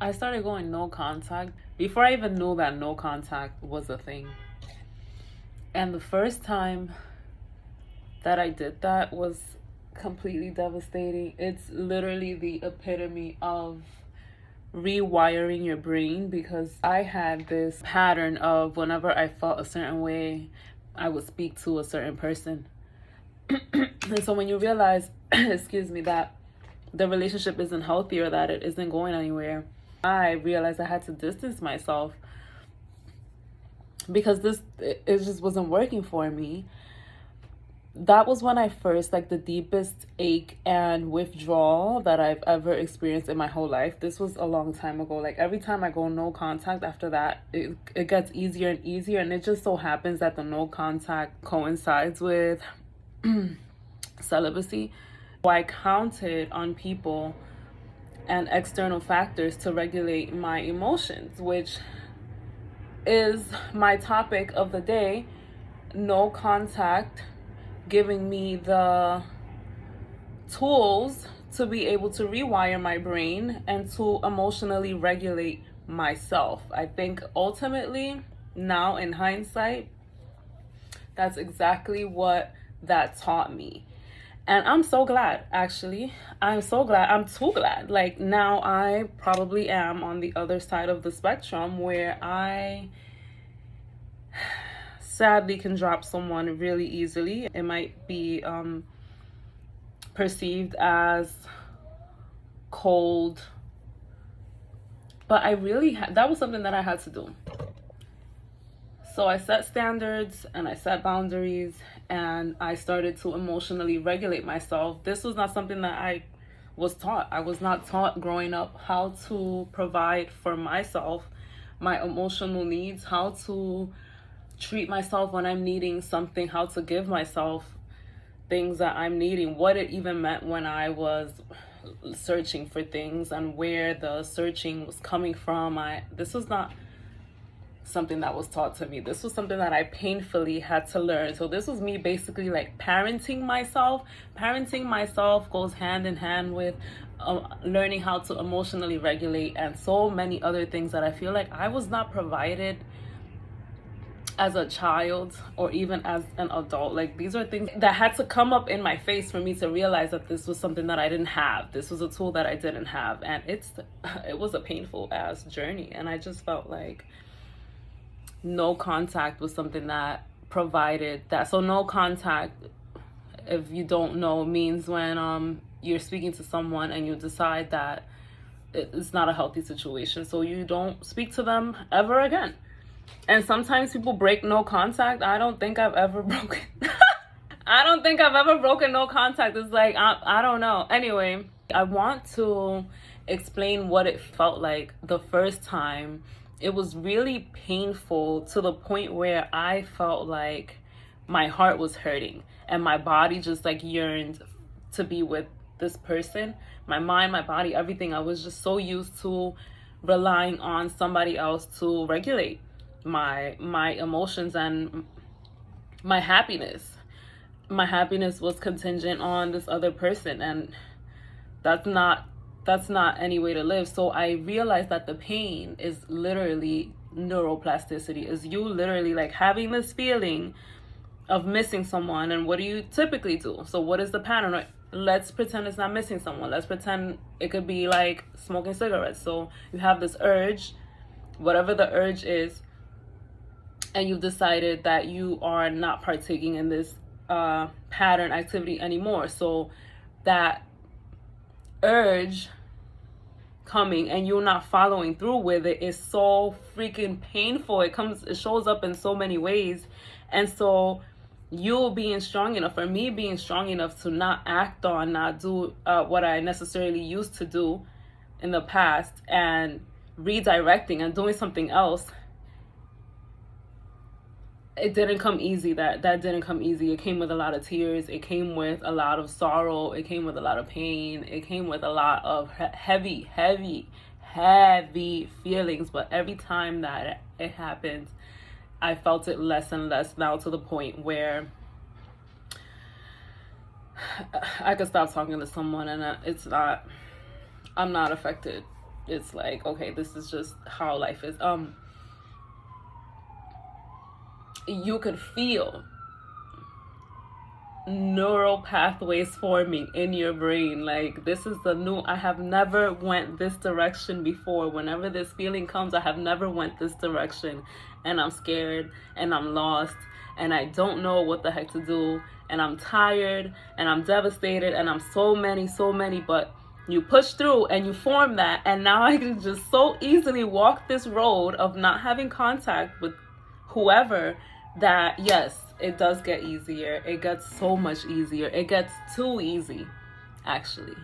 I started going no contact before I even knew that no contact was a thing. And the first time that I did that was completely devastating. It's literally the epitome of rewiring your brain, because I had this pattern of whenever I felt a certain way, I would speak to a certain person. And so when you realize, excuse me, that the relationship isn't healthy or that it isn't going anywhere, I realized I had to distance myself because it just wasn't working for me. That was when I first, like, the deepest ache and withdrawal that I've ever experienced in my whole life. This was a long time ago. Like, every time I go no contact after that, it gets easier and easier. And it just so happens that the no contact coincides with celibacy. So I counted on people and external factors to regulate my emotions, which is my topic of the day. No contact giving me the tools to be able to rewire my brain and to emotionally regulate myself. I think ultimately, now in hindsight, that's exactly what that taught me. And I'm so glad, actually. I'm so glad. I'm too glad. Like, now I probably am on the other side of the spectrum where I sadly can drop someone really easily. It might be perceived as cold, but that was something that I had to do. So I set standards and I set boundaries and I started to emotionally regulate myself. This was not something that I was taught. I was not taught growing up how to provide for myself, my emotional needs, how to treat myself when I'm needing something, how to give myself things that I'm needing, what it even meant when I was searching for things and where the searching was coming from. This was not something that was taught to me. This was something that I painfully had to learn. So this was me basically like parenting myself. Parenting myself goes hand in hand with learning how to emotionally regulate and so many other things that I feel like I was not provided as a child or even as an adult. Like, these are things that had to come up in my face for me to realize that this was something that I didn't have. This was a tool that I didn't have. And it was a painful ass journey. And I just felt like no contact was something that provided that. So no contact, if you don't know, means when you're speaking to someone and you decide that it's not a healthy situation, so you don't speak to them ever again. And sometimes people break no contact. I don't think I've ever broken I don't think I've ever broken no contact. It's like, I don't know. Anyway, I want to explain what it felt like the first time. It was really painful to the point where I felt like my heart was hurting and my body just like yearned to be with this person. My mind, my body, everything. I was just so used to relying on somebody else to regulate my emotions and my happiness. My happiness was contingent on this other person, and that's not any way to live. So I realized that the pain is literally neuroplasticity, is you literally like having this feeling of missing someone. And what do you typically do? So what is the pattern? Let's pretend it's not missing someone. Let's pretend it could be like smoking cigarettes. So you have this urge, whatever the urge is, and you've decided that you are not partaking in this pattern activity anymore. So that urge coming and you're not following through with it is so freaking painful. It shows up in so many ways. And so you being strong enough, or me being strong enough to not act on, not do what I necessarily used to do in the past, and redirecting and doing something else, it didn't come easy. That didn't come easy. It came with a lot of tears. It came with a lot of sorrow. It came with a lot of pain. It came with a lot of heavy feelings. But every time that it happens, I felt it less and less, now to the point where I could stop talking to someone and I'm not affected it's like, okay, this is just how life is. You could feel neural pathways forming in your brain. Like, this is the new, I have never went this direction before. Whenever this feeling comes, I have never went this direction, and I'm scared and I'm lost and I don't know what the heck to do, and I'm tired and I'm devastated and I'm so many, but you push through and you form that, and now I can just so easily walk this road of not having contact with whoever, that yes, it does get easier. It gets so much easier. It gets too easy, actually.